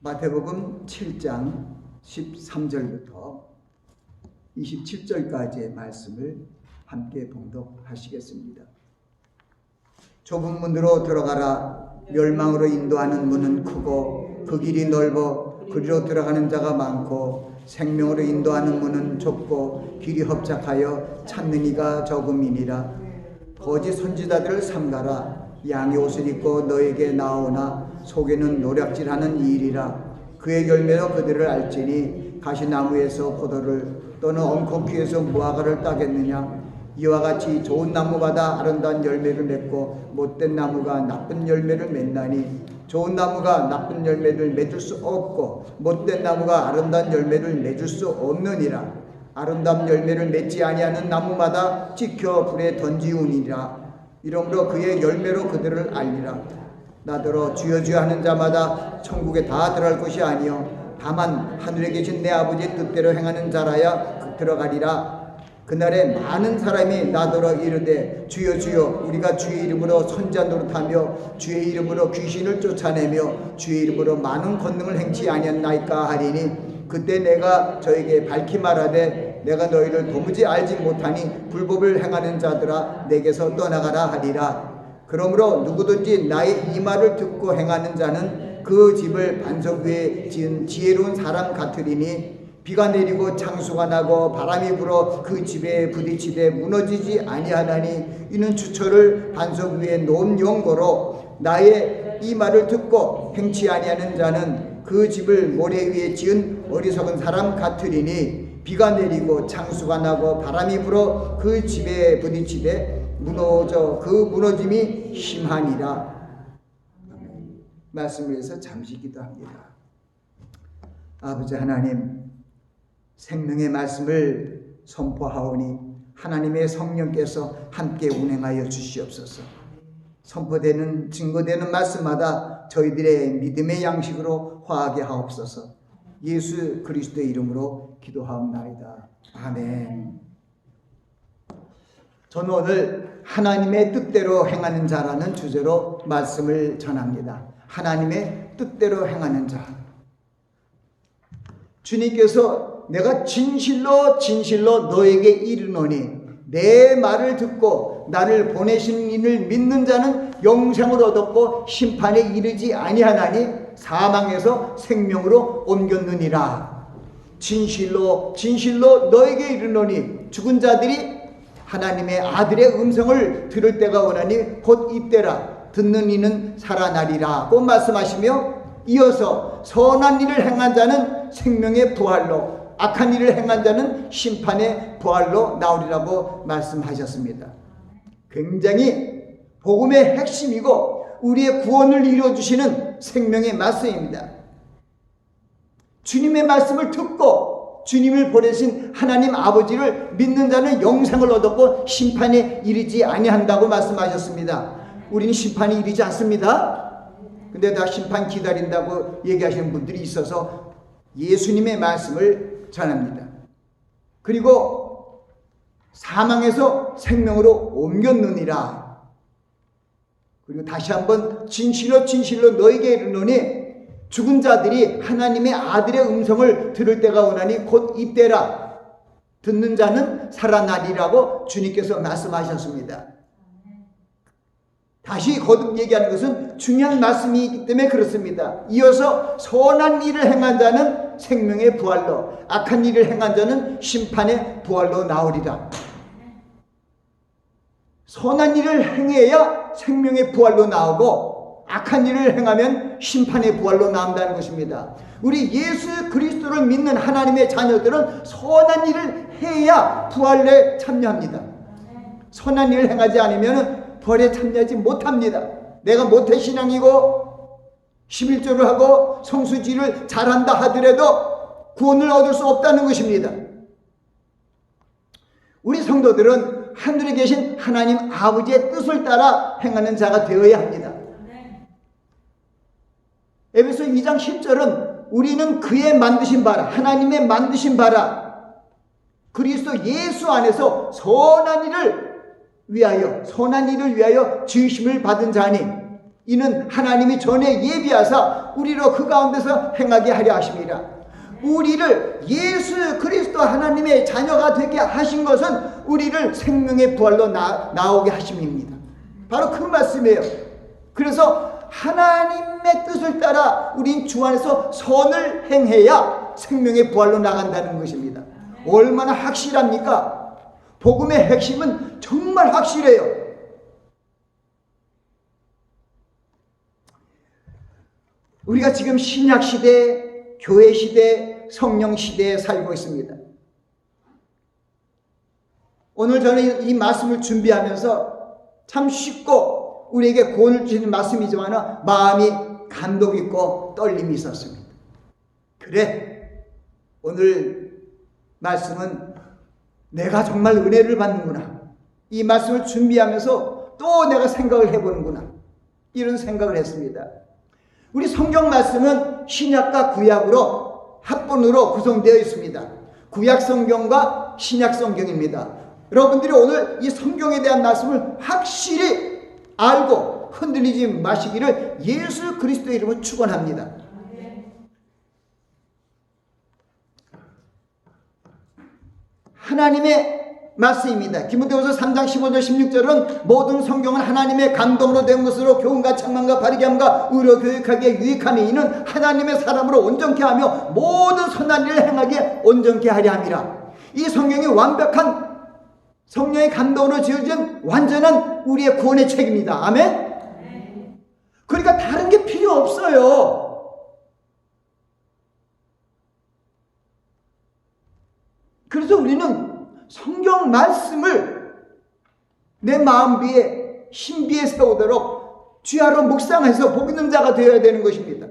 마태복음 7장 13절부터 27절까지의 말씀을 함께 봉독하시겠습니다. 좁은 문으로 들어가라. 멸망으로 인도하는 문은 크고 그 길이 넓어 그리로 들어가는 자가 많고 생명으로 인도하는 문은 좁고 길이 협착하여 찾는 이가 적음이니라. 거짓 선지자들을 삼가라. 양의 옷을 입고 너에게 나오나 속에는 노략질하는 이일이라. 그의 열매로 그들을 알지니 가시나무에서 포도를 또는 엉겅퀴에서 무화과를 따겠느냐. 이와 같이 좋은 나무마다 아름다운 열매를 맺고 못된 나무가 나쁜 열매를 맺나니 좋은 나무가 나쁜 열매를 맺을 수 없고 못된 나무가 아름다운 열매를 맺을 수 없느니라. 아름다운 열매를 맺지 아니하는 나무마다 찍혀 불에 던지우니라. 이러므로 그의 열매로 그들을 알리라. 나더러 주여 주여 하는 자마다 천국에 다 들어갈 것이 아니요 다만 하늘에 계신 내 아버지의 뜻대로 행하는 자라야 들어가리라. 그날에 많은 사람이 나더러 이르되 주여 주여 우리가 주의 이름으로 선지자 노릇하며 주의 이름으로 귀신을 쫓아내며 주의 이름으로 많은 권능을 행치 아니었나이까 하리니 그때 내가 저에게 밝히 말하되 내가 너희를 도무지 알지 못하니 불법을 행하는 자들아 내게서 떠나가라 하리라. 그러므로 누구든지 나의 이 말을 듣고 행하는 자는 그 집을 반석 위에 지은 지혜로운 사람 같으리니 비가 내리고 창수가 나고 바람이 불어 그 집에 부딪히되 무너지지 아니하나니 이는 주철을 반석 위에 놓은 용고로 나의 이 말을 듣고 행치 아니하는 자는 그 집을 모래 위에 지은 어리석은 사람 같으리니 비가 내리고 창수가 나고 바람이 불어 그 집에 부딪히되 무너져 그 무너짐이 심하니라. 말씀을 위해서 잠시 기도합니다. 아버지 하나님, 생명의 말씀을 선포하오니 하나님의 성령께서 함께 운행하여 주시옵소서. 선포되는 증거되는 말씀마다 저희들의 믿음의 양식으로 화하게 하옵소서. 예수 그리스도의 이름으로 기도하옵나이다. 아멘. 저는 오늘 하나님의 뜻대로 행하는 자라는 주제로 말씀을 전합니다. 하나님의 뜻대로 행하는 자. 주님께서 내가 진실로 진실로 너에게 이르노니 내 말을 듣고 나를 보내신 이를 믿는 자는 영생을 얻었고 심판에 이르지 아니하나니 사망에서 생명으로 옮겼느니라. 진실로 진실로 너에게 이르노니 죽은 자들이 하나님의 아들의 음성을 들을 때가 오나니 곧 이때라. 듣는 이는 살아나리라고 말씀하시며 이어서 선한 일을 행한 자는 생명의 부활로 악한 일을 행한 자는 심판의 부활로 나오리라고 말씀하셨습니다. 굉장히 복음의 핵심이고 우리의 구원을 이루어주시는 생명의 말씀입니다. 주님의 말씀을 듣고 주님을 보내신 하나님 아버지를 믿는 자는 영생을 얻었고 심판에 이르지 아니한다고 말씀하셨습니다. 우리는 심판에 이르지 않습니다. 근데 다 심판 기다린다고 얘기하시는 분들이 있어서 예수님의 말씀을 전합니다. 그리고 사망에서 생명으로 옮겼느니라. 그리고 다시 한번 진실로 진실로 너에게 이르노니 죽은 자들이 하나님의 아들의 음성을 들을 때가 오나니 곧 이때라. 듣는 자는 살아나리라고 주님께서 말씀하셨습니다. 다시 거듭 얘기하는 것은 중요한 말씀이기 때문에 그렇습니다. 이어서 선한 일을 행한 자는 생명의 부활로 악한 일을 행한 자는 심판의 부활로 나오리라. 선한 일을 행해야 생명의 부활로 나오고 악한 일을 행하면 심판의 부활로 나온다는 것입니다. 우리 예수 그리스도를 믿는 하나님의 자녀들은 선한 일을 해야 부활에 참여합니다. 선한 일을 행하지 않으면 부활에 참여하지 못합니다. 내가 모태신앙이고 11조를 하고 성수지를 잘한다 하더라도 구원을 얻을 수 없다는 것입니다. 우리 성도들은 하늘에 계신 하나님 아버지의 뜻을 따라 행하는 자가 되어야 합니다. 에베소 2장 10절은 우리는 그의 만드신 바라 하나님의 만드신 바라 그리스도 예수 안에서 선한 일을 위하여 지으심을 받은 자니 이는 하나님이 전에 예비하사 우리로 그 가운데서 행하게 하려 하심이라. 우리를 예수 그리스도 하나님의 자녀가 되게 하신 것은 우리를 생명의 부활로 나오게 하심입니다. 바로 그 말씀이에요. 그래서 하나님의 뜻을 따라 우린 주 안에서 선을 행해야 생명의 부활로 나간다는 것입니다. 얼마나 확실합니까? 복음의 핵심은 정말 확실해요. 우리가 지금 신약 시대, 교회 시대, 성령 시대에 살고 있습니다. 오늘 저는 이 말씀을 준비하면서 참 쉽고 우리에게 구원을 주시는 말씀이지만 마음이 감동 있고 떨림이 있었습니다. 그래, 오늘 말씀은 내가 정말 은혜를 받는구나. 이 말씀을 준비하면서 또 내가 생각을 해보는구나. 이런 생각을 했습니다. 우리 성경 말씀은 신약과 구약으로 합본으로 구성되어 있습니다. 구약 성경과 신약 성경입니다. 여러분들이 오늘 이 성경에 대한 말씀을 확실히 알고 흔들리지 마시기를 예수 그리스도의 이름으로 축원합니다. 하나님의 말씀입니다. 디모데후서 3장 15절 16절은 모든 성경은 하나님의 감동으로 된 것으로 교훈과 책망과 바르게 함과 의로 교육하기에 유익하니 이는 하나님의 사람으로 온전케 하며 모든 선한 일을 행하기에 온전케 하려 함이라. 이 성경이 완벽한 성령의 감동으로 지어진 완전한 우리의 구원의 책입니다. 아멘? 그러니까 다른 게 필요 없어요. 그래서 우리는 성경 말씀을 내 마음비에 신비에 세우도록 주야로 묵상해서 복 있는 자가 되어야 되는 것입니다.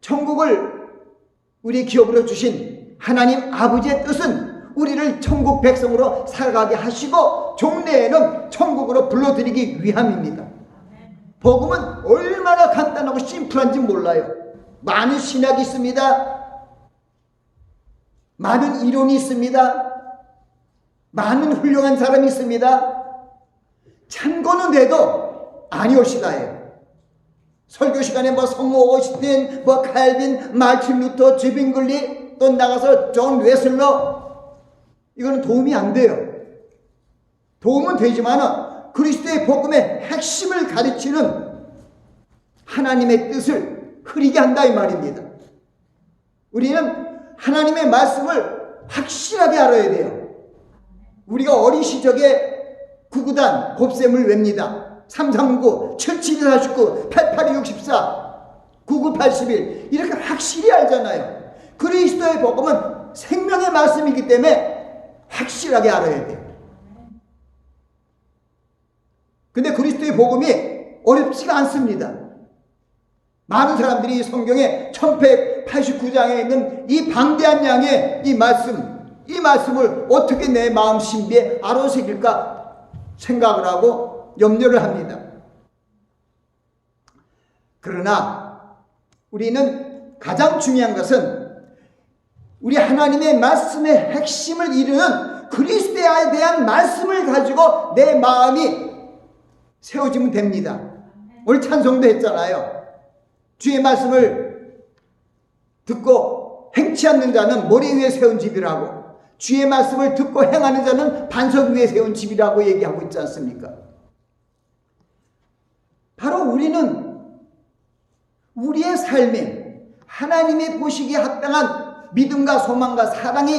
천국을 우리 기업으로 주신 하나님 아버지의 뜻은 우리를 천국 백성으로 살아가게 하시고 종래에는 천국으로 불러들이기 위함입니다. 복음은 얼마나 간단하고 심플한지 몰라요. 많은 신학이 있습니다. 많은 이론이 있습니다. 많은 훌륭한 사람이 있습니다. 참고는 돼도 아니올시다예요. 설교 시간에 뭐 성모 오스틴, 뭐 칼빈, 마틴 루터, 지빙글리, 또 나가서 존 웨슬러, 이거는 도움이 안 돼요. 도움은 되지만 그리스도의 복음의 핵심을 가르치는 하나님의 뜻을 흐리게 한다 이 말입니다. 우리는 하나님의 말씀을 확실하게 알아야 돼요. 우리가 어린 시절에 구구단 곱셈을 웹니다. 339, 7749, 8864, 9981 이렇게 확실히 알잖아요. 그리스도의 복음은 생명의 말씀이기 때문에 확실하게 알아야 돼요. 근데 그리스도의 복음이 어렵지가 않습니다. 많은 사람들이 성경에 1189장에 있는 이 방대한 양의 이 말씀을 어떻게 내 마음 신비에 아로새길까 생각을 하고 염려를 합니다. 그러나 우리는 가장 중요한 것은 우리 하나님의 말씀의 핵심을 이루는 그리스도에 대한 말씀을 가지고 내 마음이 세워지면 됩니다. 오늘 찬송도 했잖아요. 주의 말씀을 듣고 행치 않는 자는 모래 위에 세운 집이라고, 주의 말씀을 듣고 행하는 자는 반석 위에 세운 집이라고 얘기하고 있지 않습니까? 바로 우리는 우리의 삶에 하나님의 보시기에 합당한 믿음과 소망과 사랑을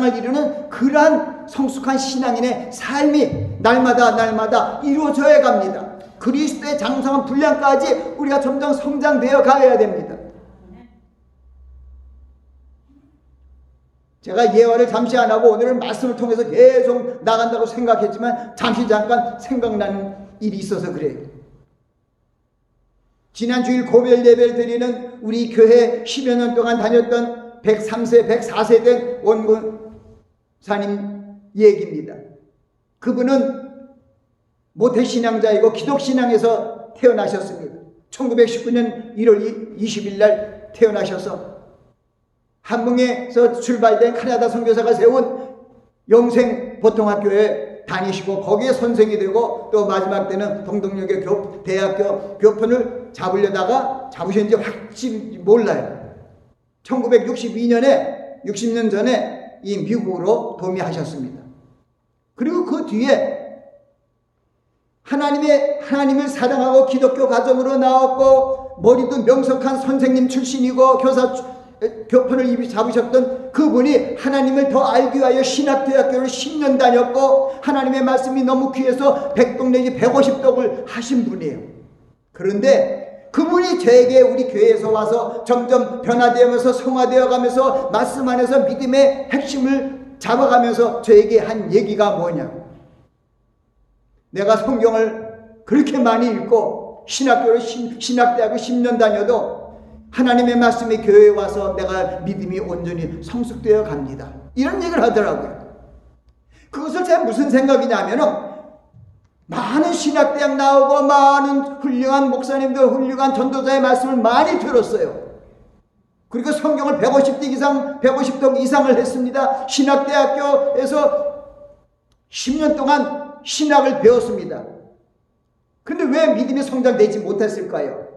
이루는 그러한 성숙한 신앙인의 삶이 날마다 이루어져야 갑니다. 그리스도의 장성한 분량까지 우리가 점점 성장되어 가야 됩니다. 제가 예화를 잠시 안 하고 오늘은 말씀을 통해서 계속 나간다고 생각했지만 잠깐 생각나는 일이 있어서 그래요. 지난 주일 고별 예배를 드리는 우리 교회 10여 년 동안 다녔던 103세, 104세 된 원군사님 얘기입니다. 그분은 모태신앙자이고 기독신앙에서 태어나셨습니다. 1919년 1월 20일 날 태어나셔서 함흥에서 출발된 카나다 선교사가 세운 영생 보통학교에 교회 다니시고 거기에 선생이 되고 또 마지막 때는 동덕역의 대학교 교편을 잡으셨는지 확실히 몰라요. 1962년에 60년 전에 이 미국으로 도미하셨습니다. 그리고 그 뒤에 하나님을 사랑하고 기독교 가정으로 나왔고 머리도 명석한 선생님 출신이고 교편을 잡으셨던 그분이 하나님을 더 알기 위하여 신학대학교를 10년 다녔고 하나님의 말씀이 너무 귀해서 100독 내지 150독을 하신 분이에요. 그런데 그분이 저에게 우리 교회에서 와서 점점 변화되면서 성화되어 가면서 말씀 안에서 믿음의 핵심을 잡아가면서 저에게 한 얘기가 뭐냐, 내가 성경을 그렇게 많이 읽고 신학대학을 10년 다녀도 하나님의 말씀이 교회에 와서 내가 믿음이 온전히 성숙되어 갑니다. 이런 얘기를 하더라고요. 그것을 제가 무슨 생각이냐면은 많은 신학대학 나오고 많은 훌륭한 목사님들, 훌륭한 전도자의 말씀을 많이 들었어요. 그리고 성경을 150독 이상을 했습니다. 신학대학교에서 10년 동안 신학을 배웠습니다. 그런데 왜 믿음이 성장되지 못했을까요?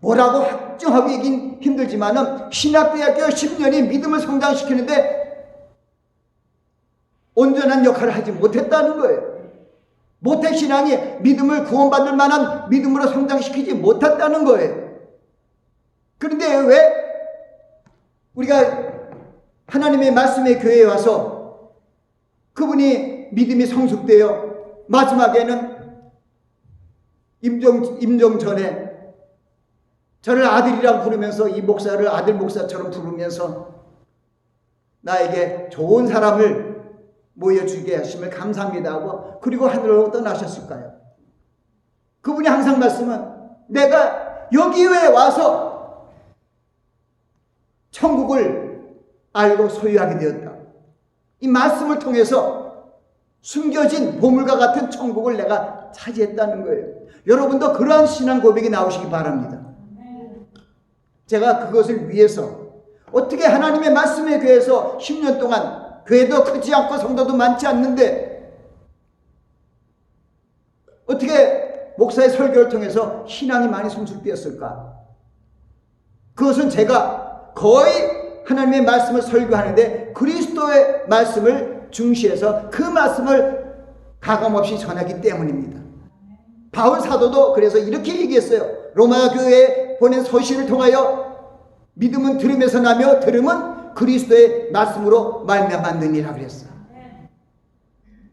뭐라고 확정하고 얘기는 힘들지만은 신학대학교 10년이 믿음을 성장시키는데 온전한 역할을 하지 못했다는 거예요. 모태신앙이 믿음을 구원받을 만한 믿음으로 성장시키지 못했다는 거예요. 그런데 왜 우리가 하나님의 말씀의 교회에 와서 그분이 믿음이 성숙되어 마지막에는 임종 전에 저를 아들이라고 부르면서 이 목사를 아들 목사처럼 부르면서 나에게 좋은 사람을 모여주게 하심을 감사합니다 하고 그리고 하늘로 떠나셨을까요? 그분이 항상 말씀은 내가 여기에 와서 천국을 알고 소유하게 되었다. 이 말씀을 통해서 숨겨진 보물과 같은 천국을 내가 차지했다는 거예요. 여러분도 그러한 신앙 고백이 나오시기 바랍니다. 제가 그것을 위해서 어떻게 하나님의 말씀의 교회에서 10년 동안 교회도 크지 않고 성도도 많지 않는데 어떻게 목사의 설교를 통해서 신앙이 많이 성숙되었을까? 그것은 제가 거의 하나님의 말씀을 설교하는데 그리스도의 말씀을 중시해서 그 말씀을 가감없이 전하기 때문입니다. 바울 사도도 그래서 이렇게 얘기했어요. 로마 교회에 보낸 서신을 통하여 믿음은 들음에서 나며 들음은 그리스도의 말씀으로 말미암았느니라 그랬어요.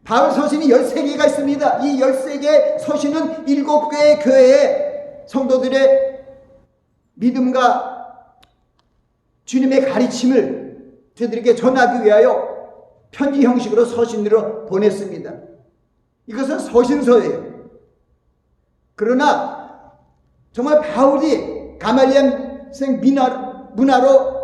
바울 서신이 13개가 있습니다. 이 13개의 서신은 7개의 교회의 성도들의 믿음과 주님의 가르침을 저들에게 전하기 위하여 편지 형식으로 서신으로 보냈습니다. 이것은 서신서예요. 그러나 정말 바울이 가말리엘생 문화로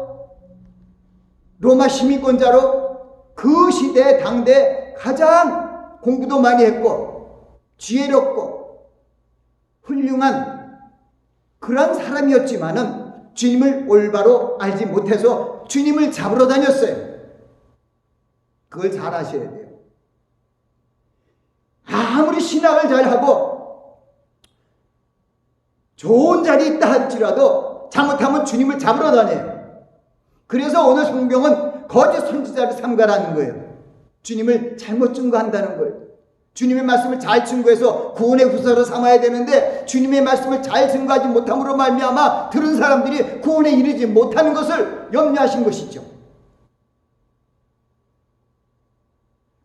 로마 시민권자로 그 시대 당대 가장 공부도 많이 했고 지혜롭고 훌륭한 그런 사람이었지만은 주님을 올바로 알지 못해서 주님을 잡으러 다녔어요. 그걸 잘 아셔야 돼요. 아무리 신학을 잘하고 좋은 자리에 있다 할지라도 잘못하면 주님을 잡으러 다녀요. 그래서 오늘 성경은 거짓 선지자를 삼가라는 거예요. 주님을 잘못 증거한다는 거예요. 주님의 말씀을 잘 증거해서 구원의 구서로 삼아야 되는데 주님의 말씀을 잘 증거하지 못함으로 말미암아 들은 사람들이 구원에 이르지 못하는 것을 염려하신 것이죠.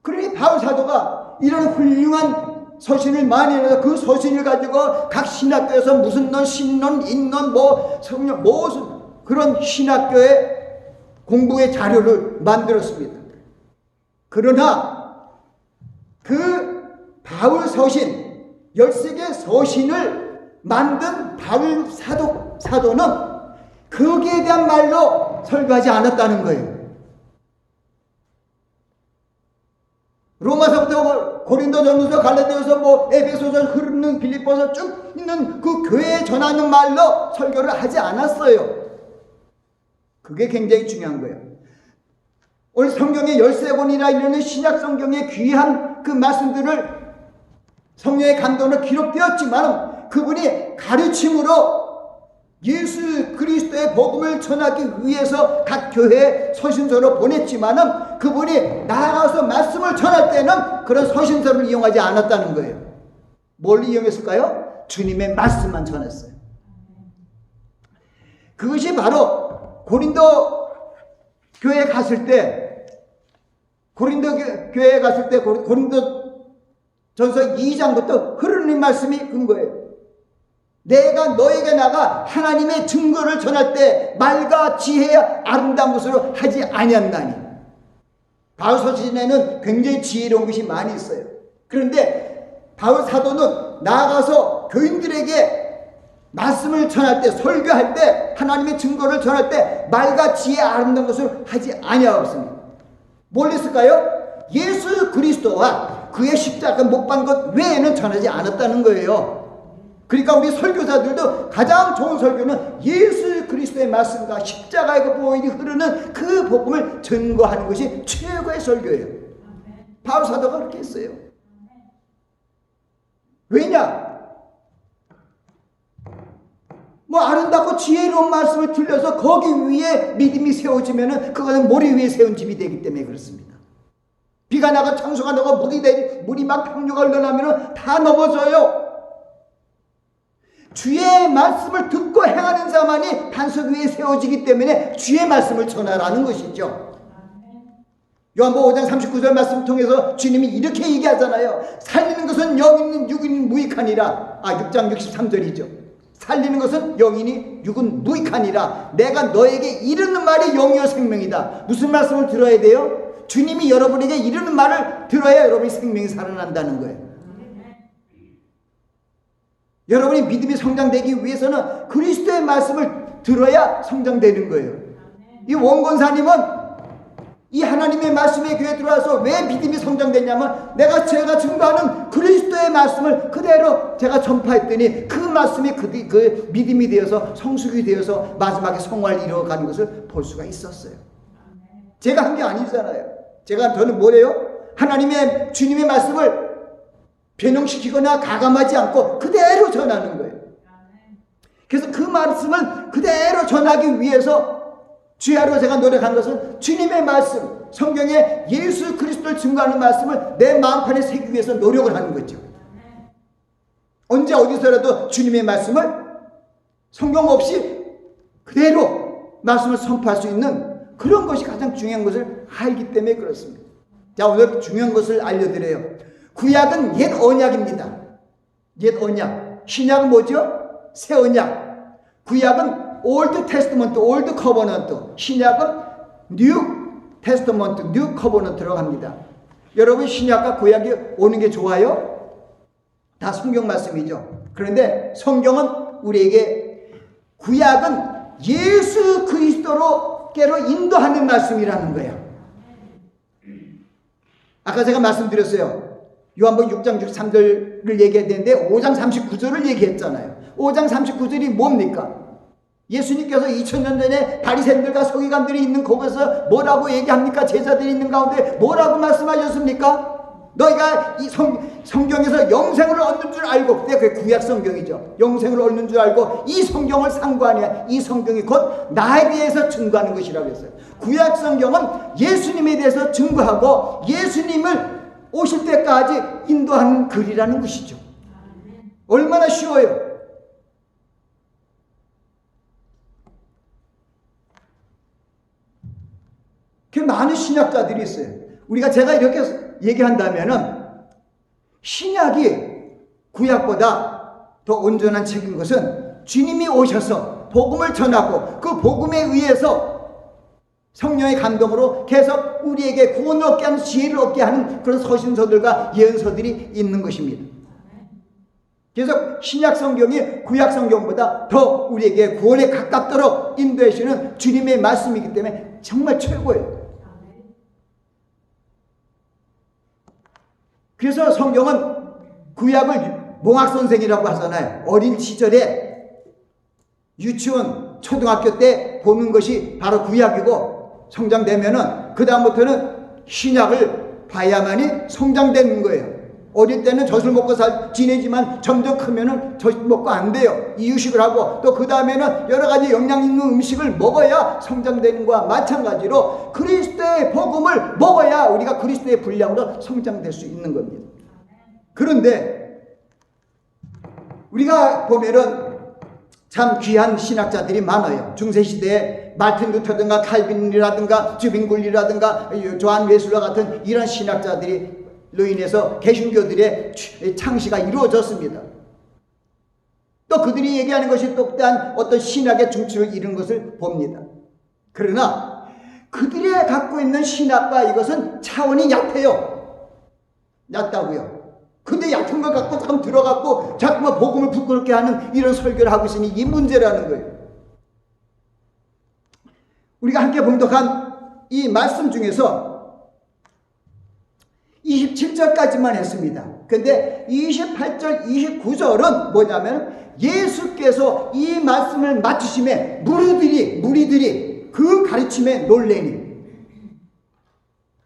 그러니 바울 사도가 이런 훌륭한 서신을 많이 해서 그 서신을 가지고 각 신학교에서 무슨 론, 신론, 인론, 성령, 그런 신학교의 공부의 자료를 만들었습니다. 그러나 그 바울 서신 13개 서신을 만든 바울 사도는 거기에 대한 말로 설교하지 않았다는 거예요. 로마서부터 고린도전서, 갈라디아서, 에베소서, 흐르는 빌립보서 쭉 있는 그 교회에 전하는 말로 설교를 하지 않았어요. 그게 굉장히 중요한 거예요. 오늘 성경의 13권이라 이르는 신약 성경의 귀한 그 말씀들을 성령의 감동으로 기록되었지만 그분이 가르침으로 예수 그리스도의 복음을 전하기 위해서 각 교회에 서신서로 보냈지만은 그분이 나아가서 말씀을 전할 때는 그런 서신서를 이용하지 않았다는 거예요. 뭘 이용했을까요? 주님의 말씀만 전했어요. 그것이 바로 고린도 교회에 갔을 때 고린도 전서 2장부터 흐르는 말씀이 근거예요. 내가 너에게 나가 하나님의 증거를 전할 때 말과 지혜의 아름다운 것으로 하지 아니었나니. 바울 서신에는 굉장히 지혜로운 것이 많이 있어요. 그런데 바울 사도는 나아가서 교인들에게 말씀을 전할 때, 설교할 때, 하나님의 증거를 전할 때 말과 지혜의 아름다운 것을 하지 아니하였습니다. 뭘 했을까요? 예수 그리스도와 그의 십자가 못 박은 것 외에는 전하지 않았다는 거예요. 그러니까 우리 설교사들도 가장 좋은 설교는 예수 그리스도의 말씀과 십자가의 보혈이 흐르는 그 복음을 전거하는 것이 최고의 설교예요. 바울 사도가 그렇게 했어요. 왜냐? 뭐 아름답고 지혜로운 말씀을 들려서 거기 위에 믿음이 세워지면은 그것은 모래 위에 세운 집이 되기 때문에 그렇습니다. 비가 나고 창수가 나고 물이 막 평류가 흘러나면은 다 넘어져요. 주의 말씀을 듣고 행하는 자만이 반석 위에 세워지기 때문에 주의 말씀을 전하라는 것이죠. 요한복음 5장 39절 말씀 통해서 주님이 이렇게 얘기하잖아요. 살리는 것은 영이니 육은 무익하니라. 6장 63절이죠. 살리는 것은 영이니 육은 무익하니라. 내가 너에게 이르는 말이 영이요 생명이다. 무슨 말씀을 들어야 돼요? 주님이 여러분에게 이르는 말을 들어야 여러분의 생명이 살아난다는 거예요. 여러분이 믿음이 성장되기 위해서는 그리스도의 말씀을 들어야 성장되는 거예요. 이 원권사님은 이 하나님의 말씀에 교회에 들어와서 왜 믿음이 성장됐냐면 제가 증거하는 그리스도의 말씀을 그대로 제가 전파했더니 그 말씀이 그 믿음이 되어서 성숙이 되어서 마지막에 성화를 이루어가는 것을 볼 수가 있었어요. 제가 한 게 아니잖아요. 저는 뭐래요? 주님의 말씀을 변형시키거나 가감하지 않고 그대로 전하는 거예요. 그래서 그 말씀을 그대로 전하기 위해서 주야로 제가 노력한 것은 주님의 말씀, 성경에 예수 그리스도를 증거하는 말씀을 내 마음판에 새기기 위해서 노력을 하는 거죠. 언제 어디서라도 주님의 말씀을 성경 없이 그대로 말씀을 선포할 수 있는 그런 것이 가장 중요한 것을 알기 때문에 그렇습니다. 자, 오늘 중요한 것을 알려드려요. 구약은 옛 언약입니다. 옛 언약. 신약은 뭐죠? 새 언약. 구약은 올드 테스트먼트, 올드 커버넌트. 신약은 뉴 테스트먼트, 뉴 커버넌트로 갑니다. 여러분 신약과 구약이 오는 게 좋아요? 다 성경 말씀이죠. 그런데 성경은 우리에게 구약은 예수 그리스도로께로 인도하는 말씀이라는 거예요. 아까 제가 말씀드렸어요. 요한복음 6장 63절을 얘기했는데 5장 39절을 얘기했잖아요. 5장 39절이 뭡니까? 예수님께서 2000년 전에 바리새인들과 서기관들이 있는 곳에서 뭐라고 얘기합니까? 제자들이 있는 가운데 뭐라고 말씀하셨습니까? 너희가 이 성경에서 영생을 얻는 줄 알고, 그때 그게 구약 성경이죠. 영생을 얻는 줄 알고 이 성경을 상고하냐. 이 성경이 곧 나에 대해서 증거하는 것이라고 했어요. 구약 성경은 예수님에 대해서 증거하고 예수님을 오실 때까지 인도하는 글이라는 것이죠. 얼마나 쉬워요. 그 많은 신약자들이 있어요. 제가 이렇게 얘기한다면은 신약이 구약보다 더 온전한 책인 것은 주님이 오셔서 복음을 전하고 그 복음에 의해서 성령의 감동으로 계속 우리에게 구원을 얻게 하는 지혜를 얻게 하는 그런 서신서들과 예언서들이 있는 것입니다. 그래서 신약 성경이 구약 성경보다 더 우리에게 구원에 가깝도록 인도해 주시는 주님의 말씀이기 때문에 정말 최고예요. 그래서 성경은 구약을 몽학선생이라고 하잖아요. 어린 시절에 유치원, 초등학교 때 보는 것이 바로 구약이고 성장되면은 그 다음부터는 신약을 봐야만이 성장되는 거예요. 어릴 때는 젖을 먹고 지내지만 점점 크면은 젖 먹고 안 돼요. 이유식을 하고 또 그 다음에는 여러 가지 영양 있는 음식을 먹어야 성장되는 것과 마찬가지로 그리스도의 복음을 먹어야 우리가 그리스도의 분량으로 성장될 수 있는 겁니다. 그런데 우리가 보면은 참 귀한 신학자들이 많아요. 중세시대에 마틴 루터든가 칼빈이라든가 주빙굴리라든가 조한 웨슬러 같은 이런 신학자들이 로 인해서 개신교들의 창시가 이루어졌습니다. 또 그들이 얘기하는 것이 또한 어떤 신학의 중추를 이룬 것을 봅니다. 그러나 그들이 갖고 있는 신학과 이것은 차원이 얕아요. 얕다고요. 근데 얕은 걸 갖고 자꾸 들어갖고 자꾸만 복음을 부끄럽게 하는 이런 설교를 하고 있으니 이 문제라는 거예요. 우리가 함께 봉독한 이 말씀 중에서 27절까지만 했습니다. 근데 28절, 29절은 뭐냐면 예수께서 이 말씀을 맞추심에 무리들이 그 가르침에 놀래니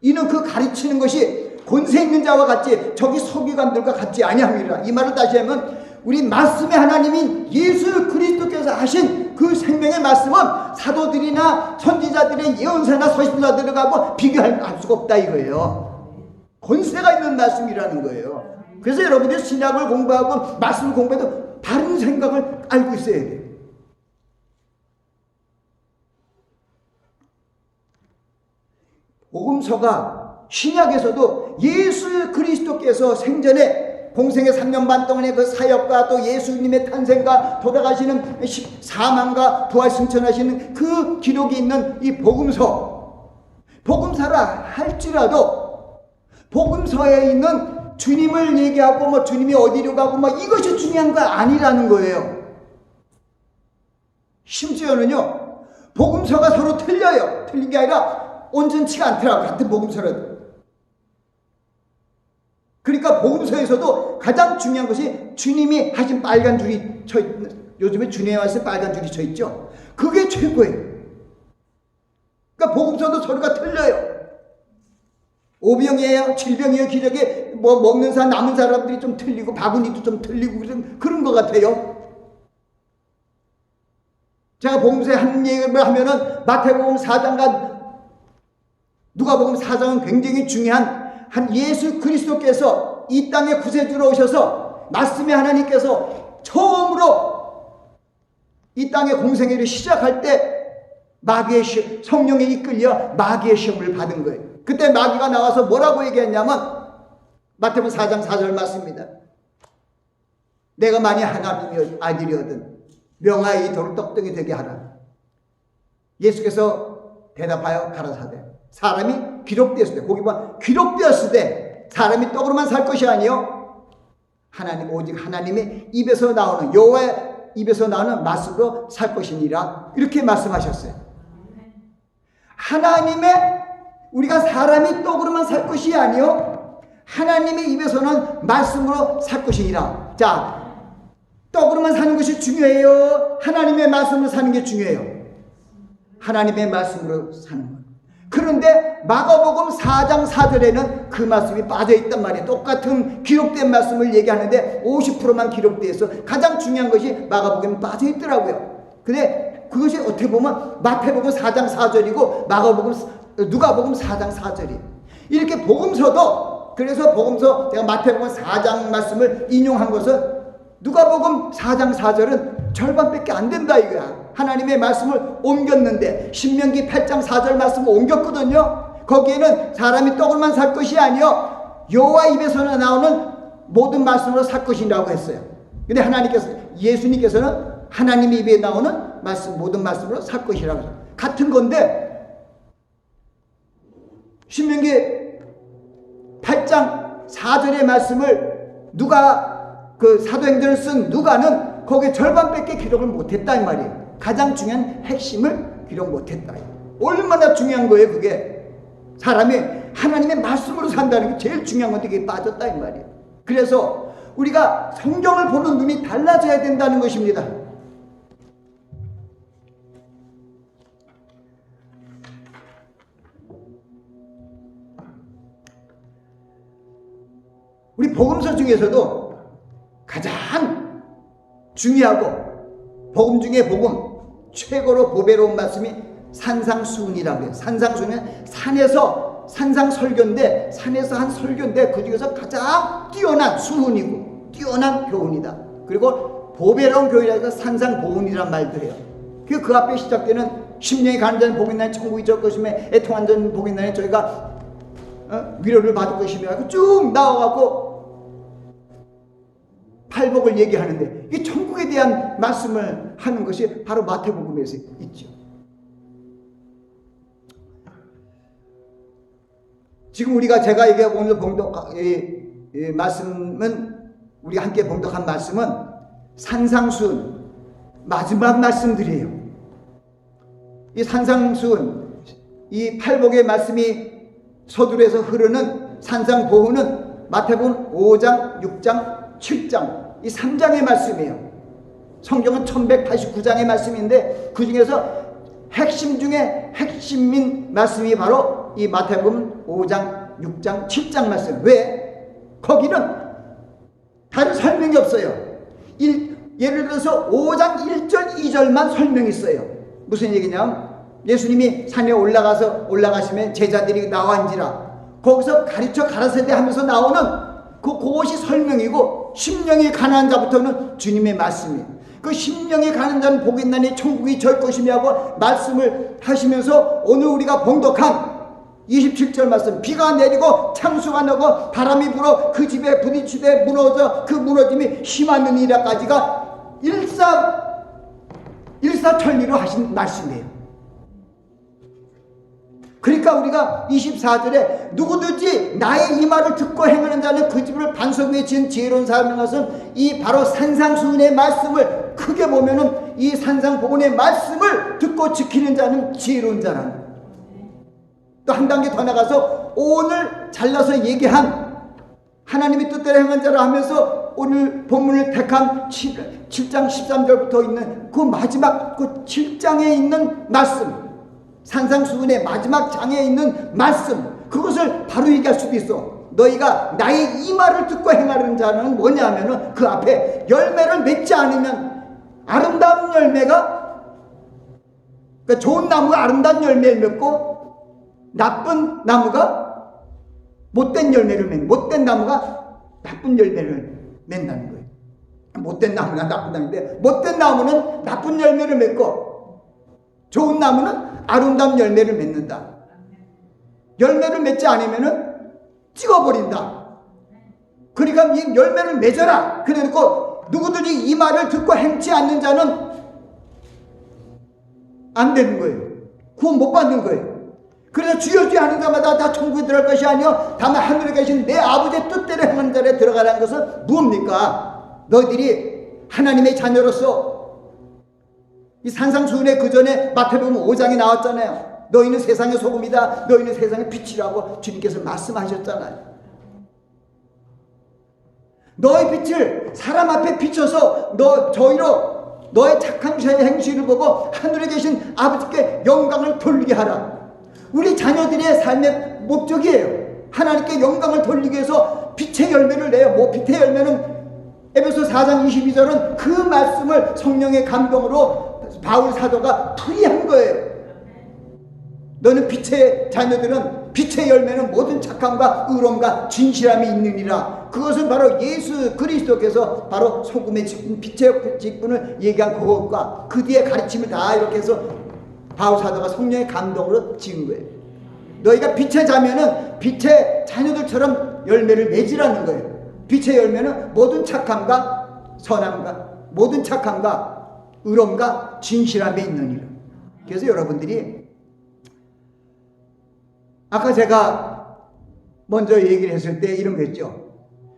이는 그 가르치는 것이 권세 있는 자와 같이 저기 서기관들과 같지 아니함이라. 이 말을 다시 하면 우리 말씀의 하나님인 예수 그리스도께서 하신 그 생명의 말씀은 사도들이나 선지자들의 예언서나 서신자들하고 비교할 수가 없다 이거예요. 권세가 있는 말씀이라는 거예요. 그래서 여러분들 신약을 공부하고 말씀을 공부해도 다른 생각을 알고 있어야 돼요. 복음서가 신약에서도 예수 그리스도께서 생전에 공생의 3년 반 동안의 그 사역과 또 예수님의 탄생과 돌아가시는 사망과 부활 승천하시는 그 기록이 있는 이 복음서라 할지라도 복음서에 있는 주님을 얘기하고 뭐 주님이 어디로 가고 뭐 이것이 중요한 거 아니라는 거예요. 심지어는요 복음서가 서로 틀려요. 틀린 게 아니라 온전치가 않더라고 같은 복음서라도. 그러니까 복음서에서도 가장 중요한 것이 주님이 하신 빨간 줄이 쳐 있는, 요즘에 주님의 말씀 빨간 줄이 쳐 있죠. 그게 최고예요. 그러니까 복음서도 서로가 틀려요. 오병이에요, 칠병이에요, 기적에 뭐 먹는 사람 남은 사람들이 좀 틀리고 바구니도 좀 틀리고 그런 것 같아요. 제가 복음서에 한 얘기를 하면은 마태복음 4장과 누가복음 4장은 굉장히 중요한 한 예수 그리스도께서 이 땅에 구세주로 오셔서 말씀의 하나님께서 처음으로 이 땅의 공생애를 시작할 때 마귀의 성령에 이끌려 마귀의 시험을 받은 거예요. 그때 마귀가 나와서 뭐라고 얘기했냐면 마태복음 4장 4절 말씀입니다. 내가 만일 하나님의 아들이거든 명하여 이 돌을 떡덩이 되게 하라. 예수께서 대답하여 가라사대 사람이 기록되었을 때 거기 보면 기록되었을 때 사람이 떡으로만 살 것이 아니요 하나님 오직 하나님의 입에서 나오는 여호와의 입에서 나오는 말씀으로 살 것이니라 이렇게 말씀하셨어요. 하나님의 우리가 사람이 떡으로만 살 것이 아니요 하나님의 입에서는 말씀으로 살 것이니라. 자, 떡으로만 사는 것이 중요해요? 하나님의 말씀으로 사는 게 중요해요? 하나님의 말씀으로 사는 것. 그런데 마가복음 4장 4절에는 그 말씀이 빠져있단 말이에요. 똑같은 기록된 말씀을 얘기하는데 50%만 기록되어 있어. 가장 중요한 것이 마가복음에 빠져있더라고요. 근데 그것이 어떻게 보면 마태복음 4장 4절이고 누가복음 4장 4절이에요. 이렇게 복음서도 그래서 복음서 제가 마태복음 4장 말씀을 인용한 것은 누가복음 4장 4절은 절반밖에 안 된다 이거야. 하나님의 말씀을 옮겼는데 신명기 8장 4절 말씀을 옮겼거든요. 거기에는 사람이 떡으로만 살 것이 아니요 여호와 입에서 나오는 모든 말씀으로 살 것이라고 했어요. 근데 예수님께서는 하나님의 입에 나오는 말씀 모든 말씀으로 살 것이라고 했어요. 같은 건데 신명기 8장 4절의 말씀을 그 사도행전을 쓴 누가는 거기에 절반밖에 기록을 못했다 이 말이에요. 가장 중요한 핵심을 기록 못했다. 얼마나 중요한 거예요 그게. 사람이 하나님의 말씀으로 산다는 게 제일 중요한 건데 그게 빠졌다 이 말이에요. 그래서 우리가 성경을 보는 눈이 달라져야 된다는 것입니다. 복음서 중에서도 가장 중요하고 복음 중에 복음 최고로 보배로운 말씀이 산상수훈이라고 해요. 산상수훈은 산상 설교인데 산에서 한 설교인데 그 중에서 가장 뛰어난 수훈이고 뛰어난 교훈이다. 그리고 보배로운 교훈이라서 산상보훈이란 말도 해요. 그 앞에 시작되는 심령이 가는 자는 복이 나니 천국이 저 것이며 애통한 자는 복이 나니 저희가 위로를 받을 것이며 쭉 나와갖고 팔복을 얘기하는데 이 천국에 대한 말씀을 하는 것이 바로 마태복음에서 있죠. 지금 제가 얘기하고 오늘 이 말씀은 우리가 함께 봉독한 말씀은 산상수훈 마지막 말씀들이에요. 이 산상수훈 이 팔복의 말씀이 서두에서 흐르는 산상보훈은 마태복음 5장, 6장, 7장 이 3장의 말씀이에요. 성경은 1189장의 말씀인데 그 중에서 핵심 중에 핵심인 말씀이 바로 이 마태복음 5장, 6장, 7장 말씀. 왜? 거기는 다른 설명이 없어요. 예를 들어서 5장 1절, 2절만 설명이 있어요. 무슨 얘기냐면 예수님이 산에 올라가시면 제자들이 나와앉으라. 거기서 가르쳐 가라사대 하면서 나오는 그것이 설명이고 심령이 가난한 자부터는 주님의 말씀이에요. 그 심령이 가난한 자는 복이 있나니 천국이 저희 것이며 하고 말씀을 하시면서 오늘 우리가 봉독한 27절 말씀 비가 내리고 창수가 나고 바람이 불어 그 집에 부딪히되 무너져 그 무너짐이 심하느니라까지가 일사천리로 하신 말씀이에요. 그러니까 우리가 24절에 누구든지 나의 이 말을 듣고 행하는 자는 그 집을 반석 위에 지은 지혜로운 사람인 것은 이 바로 산상수훈의 말씀을 크게 보면은 이 산상보훈의 말씀을 듣고 지키는 자는 지혜로운 자라는 거예요. 또 한 단계 더 나가서 오늘 잘라서 얘기한 하나님의 뜻대로 행한 자라 하면서 오늘 본문을 택한 7장 13절부터 있는 그 마지막 그 7장에 있는 말씀 산상수훈의 마지막 장에 있는 말씀 그것을 바로 얘기할 수도 있어. 너희가 나의 이 말을 듣고 행하는 자는 뭐냐 하면은 그 앞에 열매를 맺지 않으면 아름다운 열매가 그러니까 좋은 나무가 아름다운 열매를 맺고 나쁜 나무가 못된 열매를 맺는 못된 나무가 나쁜 열매를 맺는다는 거예요. 못된 나무나 나쁜 나무인데 못된 나무는 나쁜 열매를 맺고 좋은 나무는 아름다운 열매를 맺는다. 열매를 맺지 않으면은 찍어버린다. 그러니까 이 열매를 맺어라. 그래놓고 누구든지 이 말을 듣고 행치 않는 자는 안 되는 거예요. 구원 못 받는 거예요. 그래서 주여 주여 하는 자마다 다 천국에 들어갈 것이 아니요 다만 하늘에 계신 내 아버지의 뜻대로 행하는 자에 들어가라는 것은 무엇입니까? 너희들이 하나님의 자녀로서 이 산상수훈의 그 전에 마태복음 5장이 나왔잖아요. 너희는 세상의 소금이다. 너희는 세상의 빛이라고 주님께서 말씀하셨잖아요. 너의 빛을 사람 앞에 비춰서 너의 착한 행실을 보고 하늘에 계신 아버지께 영광을 돌리게 하라. 우리 자녀들의 삶의 목적이에요. 하나님께 영광을 돌리기 위해서 빛의 열매를 내요. 빛의 열매는 에베소 4장 22절은 그 말씀을 성령의 감동으로 바울 사도가 풀이한 거예요. 너는 빛의 자녀들은 빛의 열매는 모든 착함과 의로움과 진실함이 있느니라. 그것은 바로 예수 그리스도께서 바로 소금의 직분, 빛의 직분을 얘기한 그것과 그 뒤에 가르침을 다 이렇게 해서 바울 사도가 성령의 감동으로 지은 거예요. 너희가 빛의 자면은 빛의 자녀들처럼 열매를 맺으라는 거예요. 빛의 열매는 모든 착함과 선함과 모든 착함과 의로움과 진실함에 있느니라. 그래서 여러분들이 아까 제가 먼저 얘기를 했을 때 이런 거 했죠.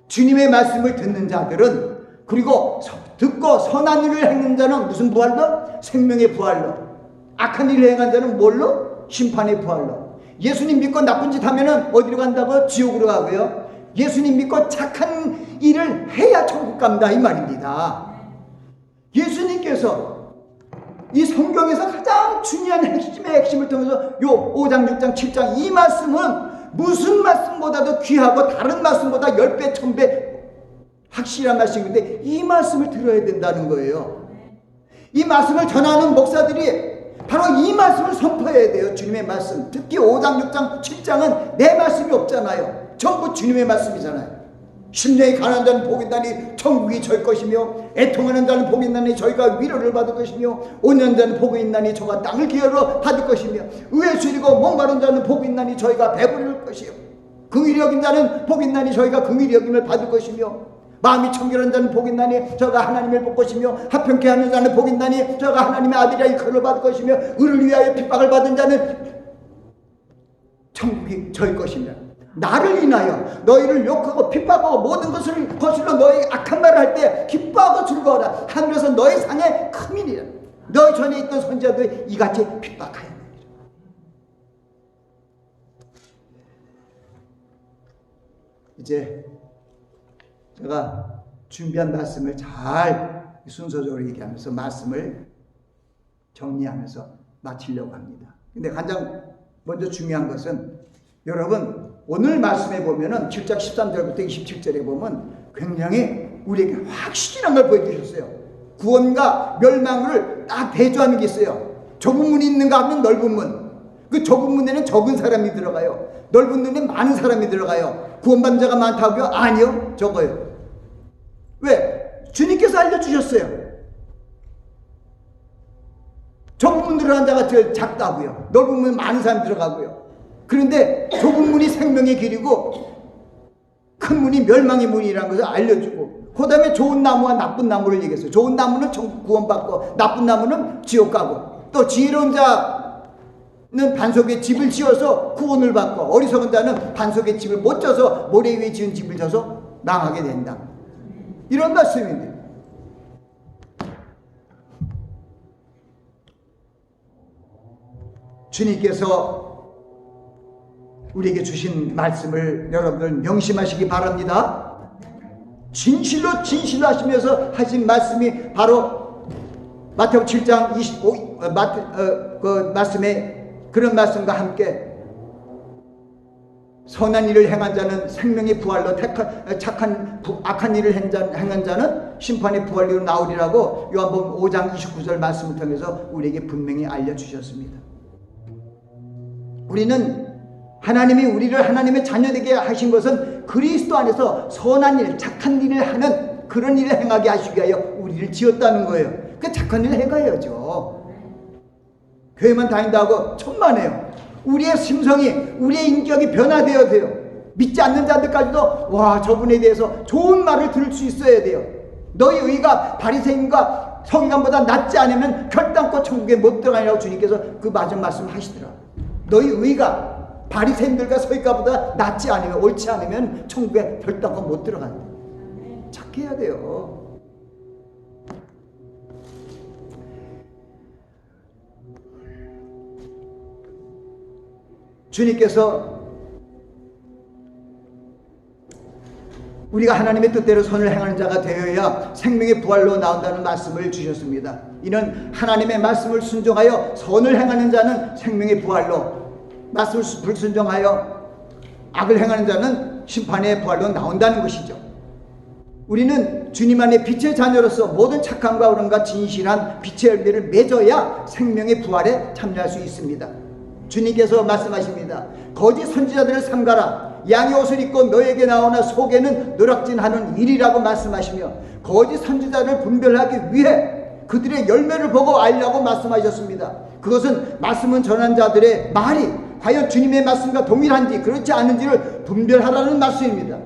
주님의 말씀을 듣는 자들은 그리고 듣고 선한 일을 행하는 자는 무슨 부활로? 생명의 부활로. 악한 일을 행한 자는 뭘로? 심판의 부활로. 예수님 믿고 나쁜 짓 하면은 어디로 간다고? 지옥으로 가고요. 예수님 믿고 착한 일을 해야 천국 갑니다 이 말입니다. 예수님께서 이 성경에서 가장 중요한 핵심의 핵심을 통해서 요 5장 6장 7장 이 말씀은 무슨 말씀보다도 귀하고 다른 말씀보다 10배 1000배 확실한 말씀인데 이 말씀을 들어야 된다는 거예요. 이 말씀을 전하는 목사들이 바로 이 말씀을 선포해야 돼요. 주님의 말씀. 특히 5장, 6장, 7장은 내 말씀이 없잖아요. 전부 주님의 말씀이잖아요. 심령이 가난한 자는 복이 있나니 천국이 저희 것이며, 애통하는 자는 복이 있나니 저희가 위로를 받을 것이며, 온유한 자는 복이 있나니 저가 땅을 기업으로 받을 것이며, 의에 줄이고 목마른 자는 복이 있나니 저희가 배부를 것이요, 긍휼히 여긴 자는 복이 있나니 저희가 긍휼히 여김을 받을 것이며, 마음이 청결한 자는 복이 있나니 저가 하나님을 볼 것이며, 합평케 하는 자는 복이 있나니 저가 하나님의 아들이라 일컬음을 받을 것이며, 의를 위하여 핍박을 받은 자는 천국이 저희 것이며, 나를 인하여 너희를 욕하고 핍박하고 모든 것을 거슬러 너희 악한 말을 할 때 기뻐하고 즐거워라. 하늘에서 너희 상에 크민이라. 너희 전에 있던 선지자들이 이같이 핍박하였느니라. 이제 제가 준비한 말씀을 잘 순서적으로 얘기하면서 말씀을 정리하면서 마치려고 합니다. 근데 가장 먼저 중요한 것은, 여러분 오늘 말씀에 보면은 7장 13절부터 27절에 보면 굉장히 우리에게 확실한 걸 보여주셨어요. 구원과 멸망을 딱 대조하는 게 있어요. 좁은 문이 있는가 하면 넓은 문. 그 좁은 문에는 적은 사람이 들어가요. 넓은 문에 많은 사람이 들어가요. 구원받는 자가 많다고요? 아니요, 적어요. 왜? 주님께서 알려주셨어요. 좁은 문 들어간 자가 작다고요. 넓은 문 많은 사람이 들어가고요. 그런데 좁은 문이 생명의 길이고 큰 문이 멸망의 문이라는 것을 알려주고, 그 다음에 좋은 나무와 나쁜 나무를 얘기했어요. 좋은 나무는 구원받고 나쁜 나무는 지옥 가고, 또 지혜로운 자는 반석에 집을 지어서 구원을 받고, 어리석은 자는 반석에 집을 못 져서 모래 위에 지은 집을 져서 망하게 된다. 이런 말씀인데, 주님께서 우리에게 주신 말씀을 여러분들 명심하시기 바랍니다. 진실로 하시면서 하신 말씀이 바로 마태복음 7장 25 그 말씀에, 그런 말씀과 함께 선한 일을 행한 자는 생명의 부활로, 악한 일을 행한 자는 심판의 부활로 나오리라고 요한복음 5장 29절 말씀을 통해서 우리에게 분명히 알려주셨습니다. 우리는 하나님이 우리를 하나님의 자녀되게 하신 것은 그리스도 안에서 선한 일, 착한 일을 하는 그런 일을 행하게 하시기 위하여 우리를 지었다는 거예요. 그 착한 일을 행해야죠. 교회만 다닌다고 천만에요. 우리의 심성이, 우리의 인격이 변화되어야 돼요. 믿지 않는 자들까지도 와, 저분에 대해서 좋은 말을 들을 수 있어야 돼요. 너희 의가 바리새인과 서기관보다 낫지 않으면 결단코 천국에 못 들어가니라고 주님께서 그 맞은 말씀을 하시더라. 너희 의가 바리새인들과 서기관보다 낫지 않으면, 옳지 않으면 천국에 결단코 못 들어간다. 착해야 돼요. 주님께서 우리가 하나님의 뜻대로 선을 행하는 자가 되어야 생명의 부활로 나온다는 말씀을 주셨습니다. 이는 하나님의 말씀을 순종하여 선을 행하는 자는 생명의 부활로, 말씀을 불순종하여 악을 행하는 자는 심판의 부활로 나온다는 것이죠. 우리는 주님 안에 빛의 자녀로서 모든 착함과 어른과 진실한 빛의 열매를 맺어야 생명의 부활에 참여할 수 있습니다. 주님께서 말씀하십니다. 거짓 선지자들을 삼가라. 양의 옷을 입고 너에게 나오나 속에는 노략질하는 일이라고 말씀하시며, 거짓 선지자를 분별하기 위해 그들의 열매를 보고 알려고 말씀하셨습니다. 그것은 말씀은 전한 자들의 말이 과연 주님의 말씀과 동일한지 그렇지 않은지를 분별하라는 말씀입니다.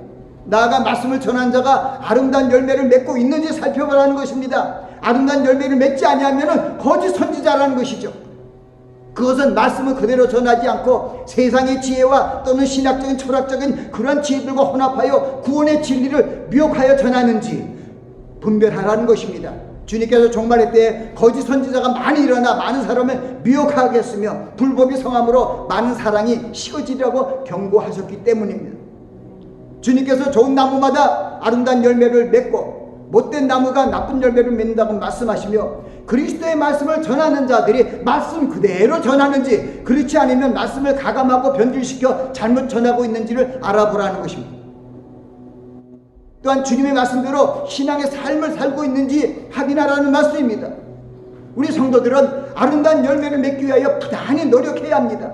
나아가 말씀을 전한 자가 아름다운 열매를 맺고 있는지 살펴보라는 것입니다. 아름다운 열매를 맺지 아니하면 거짓 선지자라는 것이죠. 그것은 말씀을 그대로 전하지 않고 세상의 지혜와 또는 신학적인 철학적인 그런 지혜들과 혼합하여 구원의 진리를 미혹하여 전하는지 분별하라는 것입니다. 주님께서 종말의 때에 거짓 선지자가 많이 일어나 많은 사람을 미혹하겠으며 불법이 성함으로 많은 사랑이 식어지리라고 경고하셨기 때문입니다. 주님께서 좋은 나무마다 아름다운 열매를 맺고 못된 나무가 나쁜 열매를 맺는다고 말씀하시며, 그리스도의 말씀을 전하는 자들이 말씀 그대로 전하는지 그렇지 않으면 말씀을 가감하고 변질시켜 잘못 전하고 있는지를 알아보라는 것입니다. 또한 주님의 말씀대로 신앙의 삶을 살고 있는지 확인하라는 말씀입니다. 우리 성도들은 아름다운 열매를 맺기 위하여 부단히 노력해야 합니다.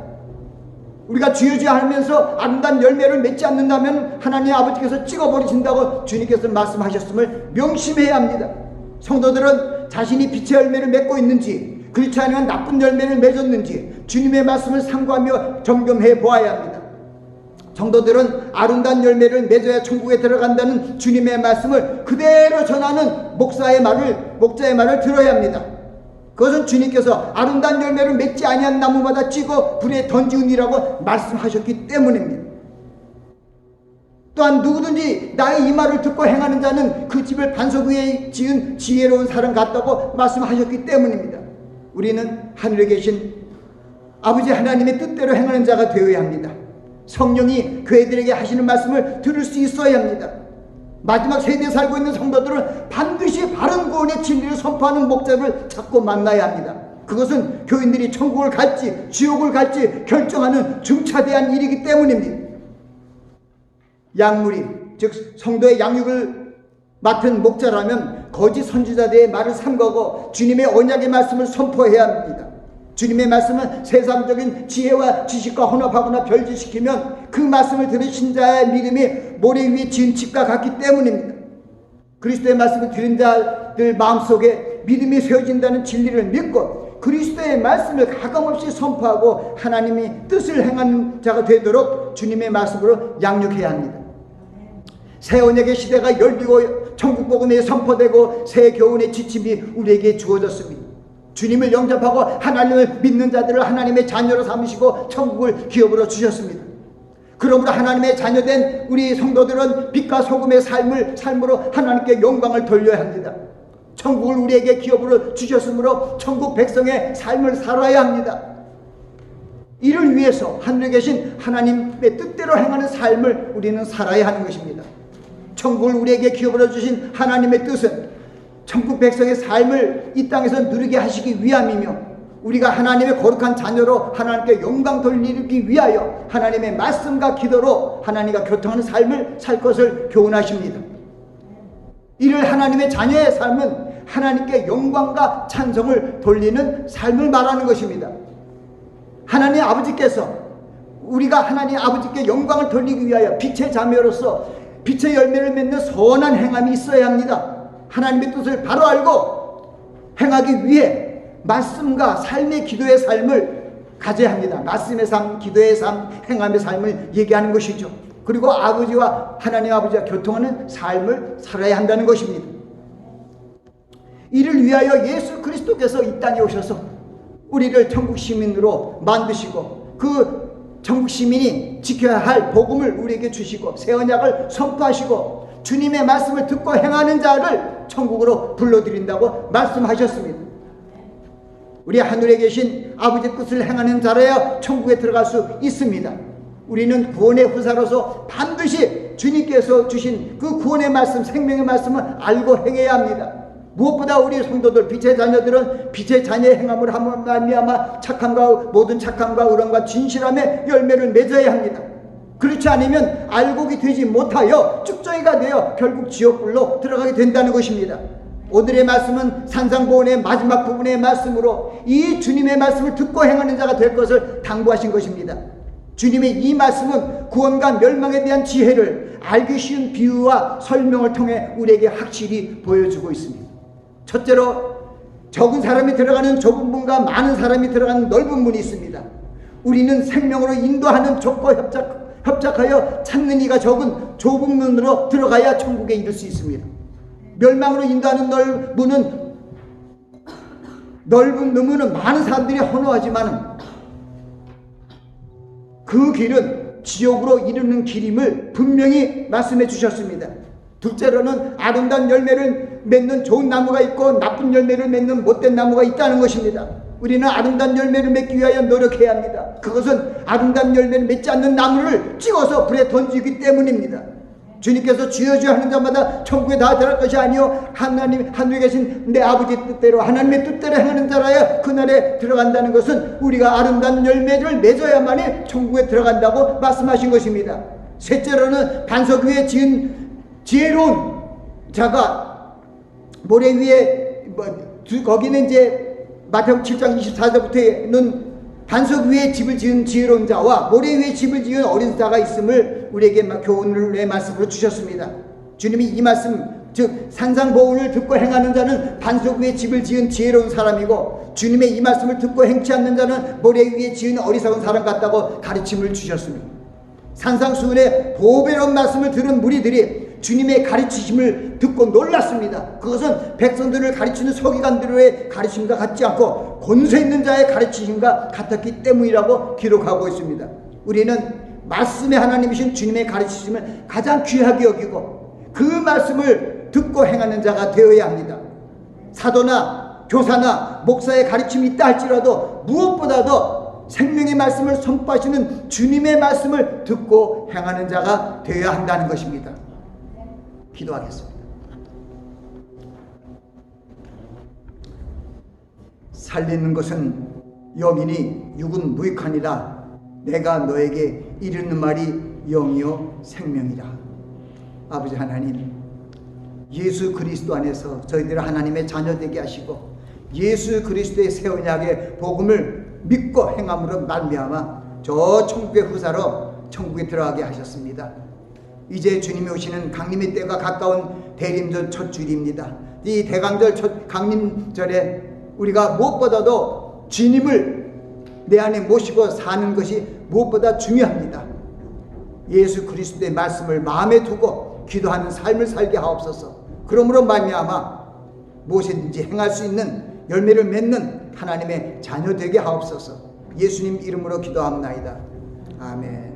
우리가 주여 하면서 아름다운 열매를 맺지 않는다면 하나님 아버지께서 찍어버리신다고 주님께서 말씀하셨음을 명심해야 합니다. 성도들은 자신이 빛의 열매를 맺고 있는지, 그렇지 않으면 나쁜 열매를 맺었는지 주님의 말씀을 삼가하며 점검해 보아야 합니다. 성도들은 아름다운 열매를 맺어야 천국에 들어간다는 주님의 말씀을 그대로 전하는 목자의 말을 들어야 합니다. 그것은 주님께서 아름다운 열매를 맺지 아니한 나무마다 찍어 불에 던지우니라고 말씀하셨기 때문입니다. 또한 누구든지 나의 이 말을 듣고 행하는 자는 그 집을 반석 위에 지은 지혜로운 사람 같다고 말씀하셨기 때문입니다. 우리는 하늘에 계신 아버지 하나님의 뜻대로 행하는 자가 되어야 합니다. 성령이 교회들에게 하시는 말씀을 들을 수 있어야 합니다. 마지막 세대에 살고 있는 성도들은 반드시 바른 구원의 진리를 선포하는 목자를 찾고 만나야 합니다. 그것은 교인들이 천국을 갈지 지옥을 갈지 결정하는 중차대한 일이기 때문입니다. 양무리, 즉 성도의 양육을 맡은 목자라면 거짓 선지자들의 말을 삼가고 주님의 언약의 말씀을 선포해야 합니다. 주님의 말씀은 세상적인 지혜와 지식과 혼합하거나 별지시키면 그 말씀을 들으신 자의 믿음이 모래 위에 지은 집과 같기 때문입니다. 그리스도의 말씀을 들은 자들 마음속에 믿음이 세워진다는 진리를 믿고 그리스도의 말씀을 가감없이 선포하고 하나님의 뜻을 행하는 자가 되도록 주님의 말씀으로 양육해야 합니다. 새 언약의 시대가 열리고 천국 복음이 선포되고 새 교훈의 지침이 우리에게 주어졌습니다. 주님을 영접하고 하나님을 믿는 자들을 하나님의 자녀로 삼으시고 천국을 기업으로 주셨습니다. 그러므로 하나님의 자녀된 우리 성도들은 빛과 소금의 삶으로 하나님께 영광을 돌려야 합니다. 천국을 우리에게 기업으로 주셨으므로 천국 백성의 삶을 살아야 합니다. 이를 위해서 하늘에 계신 하나님의 뜻대로 행하는 삶을 우리는 살아야 하는 것입니다. 천국을 우리에게 기업으로 주신 하나님의 뜻은 천국 백성의 삶을 이 땅에서 누리게 하시기 위함이며 우리가 하나님의 거룩한 자녀로 하나님께 영광 돌리기 위하여 하나님의 말씀과 기도로 하나님과 교통하는 삶을 살 것을 교훈하십니다. 이를 하나님의 자녀의 삶은 하나님께 영광과 찬송을 돌리는 삶을 말하는 것입니다. 하나님 아버지께서 우리가 하나님 아버지께 영광을 돌리기 위하여 빛의 자녀로서 빛의 열매를 맺는 선한 행함이 있어야 합니다. 하나님의 뜻을 바로 알고 행하기 위해 말씀과 삶의 기도의 삶을 가져야 합니다. 말씀의 삶, 기도의 삶, 행함의 삶을 얘기하는 것이죠. 그리고 아버지와 하나님 아버지와 교통하는 삶을 살아야 한다는 것입니다. 이를 위하여 예수 그리스도께서 이 땅에 오셔서 우리를 천국 시민으로 만드시고 그 천국 시민이 지켜야 할 복음을 우리에게 주시고 새 언약을 선포하시고 주님의 말씀을 듣고 행하는 자를 천국으로 불러들인다고 말씀하셨습니다. 우리 하늘에 계신 아버지 뜻을 행하는 자라야 천국에 들어갈 수 있습니다. 우리는 구원의 후사로서 반드시 주님께서 주신 그 구원의 말씀, 생명의 말씀을 알고 행해야 합니다. 무엇보다 우리 성도들, 빛의 자녀들은 빛의 자녀의 행함을 함으로 말미암아 모든 착함과 의로움과 진실함의 열매를 맺어야 합니다. 그렇지 않으면 알곡이 되지 못하여 쭉정이가 되어 결국 지옥불로 들어가게 된다는 것입니다. 오늘의 말씀은 산상보훈의 마지막 부분의 말씀으로 이 주님의 말씀을 듣고 행하는 자가 될 것을 당부하신 것입니다. 주님의 이 말씀은 구원과 멸망에 대한 지혜를 알기 쉬운 비유와 설명을 통해 우리에게 확실히 보여주고 있습니다. 첫째로 적은 사람이 들어가는 좁은 문과 많은 사람이 들어가는 넓은 문이 있습니다. 우리는 생명으로 인도하는 좁고 협착하여 찾는 이가 적은 좁은 문으로 들어가야 천국에 이를 수 있습니다. 멸망으로 인도하는 넓은 문은 많은 사람들이 헌호하지만 그 길은 지옥으로 이르는 길임을 분명히 말씀해 주셨습니다. 둘째로는 아름다운 열매를 맺는 좋은 나무가 있고 나쁜 열매를 맺는 못된 나무가 있다는 것입니다. 우리는 아름다운 열매를 맺기 위하여 노력해야 합니다. 그것은 아름다운 열매를 맺지 않는 나무를 찍어서 불에 던지기 때문입니다. 주님께서 주여 주여 하는 자마다 천국에 다 들어갈 것이 아니요 하나님 하늘에 계신 내 아버지 뜻대로 하나님의 뜻대로 행하는 자라야 그날에 들어간다는 것은 우리가 아름다운 열매를 맺어야만이 천국에 들어간다고 말씀하신 것입니다. 셋째로는 반석 위에 지은 지혜로운 자가 모래 위에 거기는 이제 마태복음 7장 24절부터는 반석 위에 집을 지은 지혜로운 자와 모래 위에 집을 지은 어린 자가 있음을 우리에게 교훈의 말씀으로 주셨습니다. 주님이 이 말씀, 즉 산상보훈을 듣고 행하는 자는 반석 위에 집을 지은 지혜로운 사람이고, 주님의 이 말씀을 듣고 행치 않는 자는 모래 위에 지은 어리석은 사람 같다고 가르침을 주셨습니다. 산상수훈의 보배로운 말씀을 들은 무리들이 주님의 가르치심을 듣고 놀랐습니다. 그것은 백성들을 가르치는 서기관들의 가르침과 같지 않고 권세 있는 자의 가르치심과 같았기 때문이라고 기록하고 있습니다. 우리는 말씀의 하나님이신 주님의 가르치심을 가장 귀하게 여기고 그 말씀을 듣고 행하는 자가 되어야 합니다. 사도나 교사나 목사의 가르침이 있다 할지라도 무엇보다도 생명의 말씀을 선포하시는 주님의 말씀을 듣고 행하는 자가 되어야 한다는 것입니다. 기도하겠습니다. 살리는 것은 영이니 육은 무익하니라. 내가 너에게 이르는 말이 영이요 생명이라. 아버지 하나님, 예수 그리스도 안에서 저희들을 하나님의 자녀 되게 하시고 예수 그리스도의 새 언약의 복음을 믿고 행함으로 말미암아 저 천국의 후사로 천국에 들어가게 하셨습니다. 이제 주님이 오시는 강림의 때가 가까운 대림절 첫 주일입니다. 이 대강절 첫 강림절에 우리가 무엇보다도 주님을 내 안에 모시고 사는 것이 무엇보다 중요합니다. 예수 그리스도의 말씀을 마음에 두고 기도하는 삶을 살게 하옵소서. 그러므로 말미암아 무엇이든지 행할 수 있는 열매를 맺는 하나님의 자녀 되게 하옵소서. 예수님 이름으로 기도합나이다. 아멘.